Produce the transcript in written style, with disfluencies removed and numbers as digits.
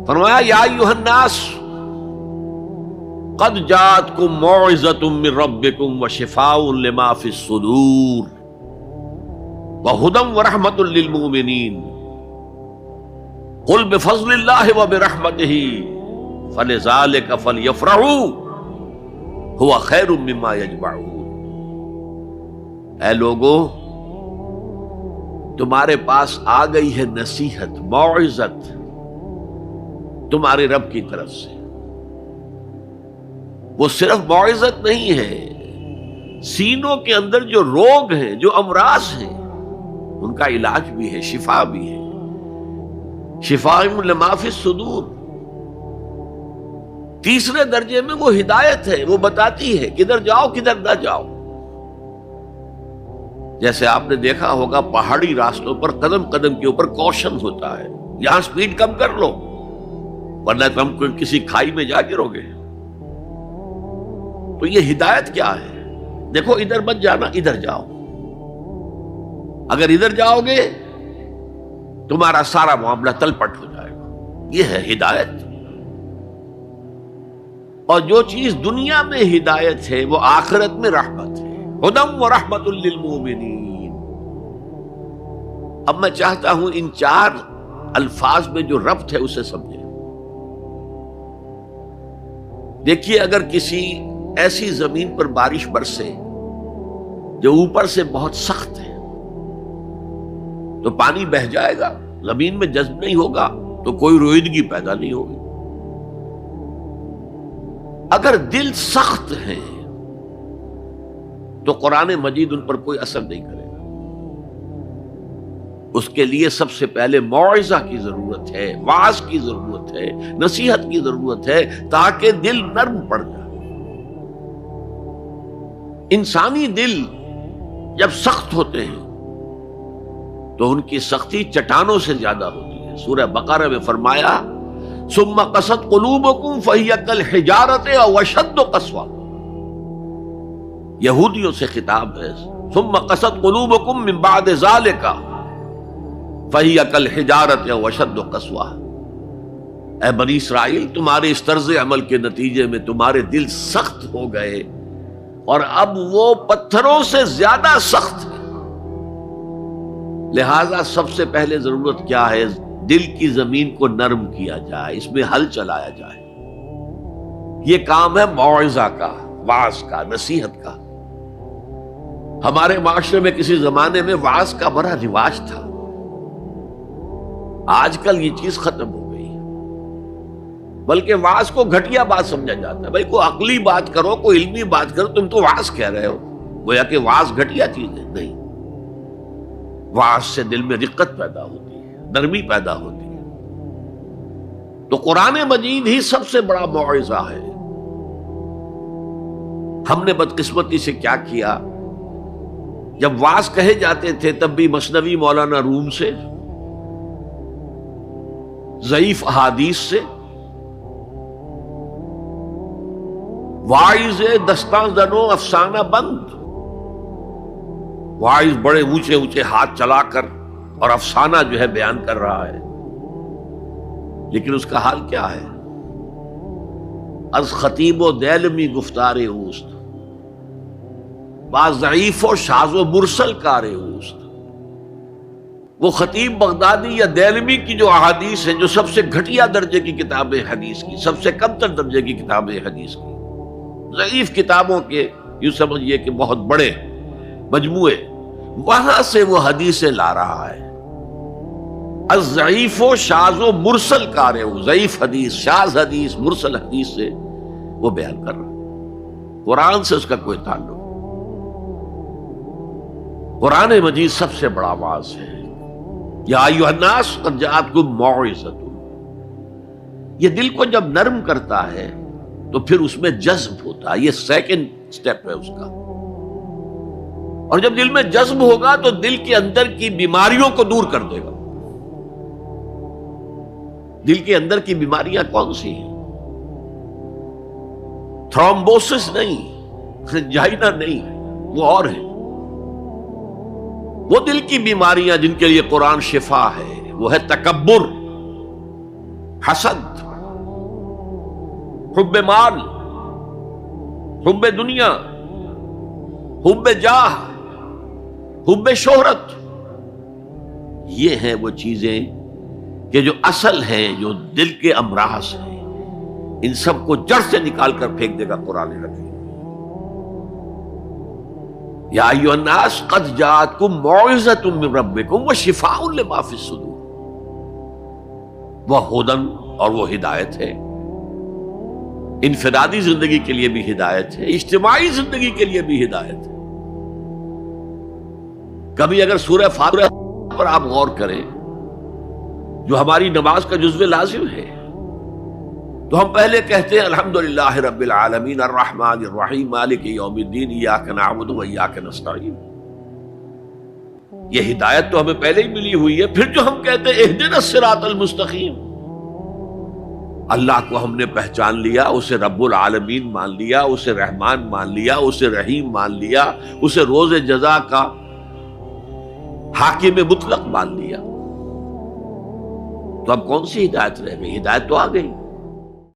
فرمایا یا ایھا الناس قد جاءتکم موعظۃ من ربکم وشفاء لما فی الصدور وہدی ورحمۃ للمؤمنین قل بفضل اللہ وبرحمتہ فلذلک فلیفرحوا هو خیر مما یجمعون۔ اے لوگو، تمہارے پاس آ گئی ہے نصیحت، موعظت تمہارے رب کی طرف سے۔ وہ صرف موعظت نہیں ہے، سینوں کے اندر جو روگ ہیں، جو امراض ہیں، ان کا علاج بھی ہے، شفا بھی ہے۔ شفاء لما فی الصدور۔ تیسرے درجے میں وہ ہدایت ہے، وہ بتاتی ہے کدھر جاؤ کدھر نہ جاؤ۔ جیسے آپ نے دیکھا ہوگا پہاڑی راستوں پر قدم قدم کے اوپر کوشن ہوتا ہے، یہاں سپیڈ کم کر لو ورنہ تم کو کسی کھائی میں جا گرو گے۔ تو یہ ہدایت کیا ہے؟ دیکھو ادھر مت جانا، ادھر جاؤ، اگر ادھر جاؤ گے تمہارا سارا معاملہ تلپٹ ہو جائے گا۔ یہ ہے ہدایت۔ اور جو چیز دنیا میں ہدایت ہے وہ آخرت میں رحمت ہے، ہدی ورحمۃ للمؤمنین۔ اب میں چاہتا ہوں ان چار الفاظ میں جو ربط ہے اسے سمجھیں۔ دیکھیے، اگر کسی ایسی زمین پر بارش برسے جو اوپر سے بہت سخت ہے تو پانی بہہ جائے گا، زمین میں جذب نہیں ہوگا تو کوئی روئیدگی پیدا نہیں ہوگی۔ اگر دل سخت ہے تو قرآن مجید ان پر کوئی اثر نہیں کرے گا۔ اس کے لیے سب سے پہلے موعظہ کی ضرورت ہے، وعظ کی ضرورت ہے، نصیحت کی ضرورت ہے، تاکہ دل نرم پڑ جائے۔ انسانی دل جب سخت ہوتے ہیں تو ان کی سختی چٹانوں سے زیادہ ہوتی ہے۔ سورہ بقرہ میں فرمایا ثم قست قلوبکم فہی کالحجارۃ او اشد قسوۃ۔ یہودیوں سے خطاب ہے، ثم قست قلوبکم من بعد ذلک فہی کالحجارۃ او اشد قسوۃ۔ اے بنی اسرائیل، تمہارے اس طرز عمل کے نتیجے میں تمہارے دل سخت ہو گئے اور اب وہ پتھروں سے زیادہ سخت ہے۔ لہذا سب سے پہلے ضرورت کیا ہے؟ دل کی زمین کو نرم کیا جائے، اس میں ہل چلایا جائے۔ یہ کام ہے موعظہ کا، وعظ کا، نصیحت کا۔ ہمارے معاشرے میں کسی زمانے میں وعظ کا بڑا رواج تھا، آج کل یہ چیز ختم ہو گئی، بلکہ وعظ کو گھٹیا بات سمجھا جاتا ہے۔ بھائی کوئی عقلی بات کرو، کوئی علمی بات کرو، تم تو وعظ کہہ رہے ہو، گویا کہ وعظ گھٹیا چیز ہے۔ نہیں، وعظ سے دل میں رقت پیدا ہوتی ہے، نرمی پیدا ہوتی ہے۔ تو قرآن مجید ہی سب سے بڑا موعظہ ہے۔ ہم نے بدقسمتی سے کیا کیا، جب وعظ کہے جاتے تھے تب بھی مثنوی مولانا روم سے، ضعیف احادیث سے، واعظ دستان زنو افسانہ بند، واعظ بڑے اونچے اونچے ہاتھ چلا کر اور افسانہ جو ہے بیان کر رہا ہے، لیکن اس کا حال کیا ہے؟ از خطیب و دیلمی گفتار اوست، با ضعیف و شاذ و مرسل کار اوست۔ وہ خطیب بغدادی یا دیلمی کی جو احادیث ہیں، جو سب سے گھٹیا درجے کی کتاب حدیث کی، سب سے کم تر درجے کی کتاب حدیث کی، ضعیف کتابوں کے یوں سمجھیے کہ بہت بڑے مجموعے، وہاں سے وہ حدیثیں لا رہا ہے۔ الضعیف و شاذ و مرسل کار ہو، ضعیف حدیث، شاذ حدیث، مرسل حدیث سے وہ بیان کر رہا ہے، قرآن سے اس کا کوئی تعلق۔ قرآن مجید سب سے بڑا واعظ ہے۔ یا ایھا الناس قد جاءتکم موعظۃ۔ یہ دل کو جب نرم کرتا ہے تو پھر اس میں جذب ہوتا ہے، یہ سیکنڈ سٹیپ ہے اس کا۔ اور جب دل میں جذب ہوگا تو دل کے اندر کی بیماریوں کو دور کر دے گا۔ دل کے اندر کی بیماریاں کون سی ہیں؟ تھرومبوسس نہیں، جائنا نہیں، وہ اور ہے۔ وہ دل کی بیماریاں جن کے لیے قرآن شفا ہے، وہ ہے تکبر، حسد، حب مال، حب دنیا، حب جاہ، حب شہرت، یہ ہیں وہ چیزیں کہ جو اصل ہیں، جو دل کے امراض ہیں، ان سب کو جڑ سے نکال کر پھینک دے گا قرآن حکیم۔ یا ایھا الناس قد جاءتکم موعظۃ من ربکم وشفاء لما فی الصدور، وہ ہدن، اور وہ ہدایت ہے، انفرادی زندگی کے لیے بھی ہدایت ہے، اجتماعی زندگی کے لیے بھی ہدایت ہے۔ کبھی اگر سورہ فاتحہ پر آپ غور کریں، جو ہماری نماز کا جزو لازم ہے، تو ہم پہلے کہتے ہیں الحمدللہ رب العالمین الرحمن الرحیم مالک یوم الدین ایاک نعبد و ایاک نستعین۔ یہ ہدایت تو ہمیں پہلے ہی ملی ہوئی ہے۔ پھر جو ہم کہتے ہیں اہدنا الصراط المستقیم، اللہ کو ہم نے پہچان لیا، اسے رب العالمین مان لیا، اسے رحمان مان لیا، اسے رحیم مان لیا، اسے روز جزا کا حاکم مطلق مان لیا، تو اب کون سی ہدایت رہ گئی؟ ہدایت تو آ گئی۔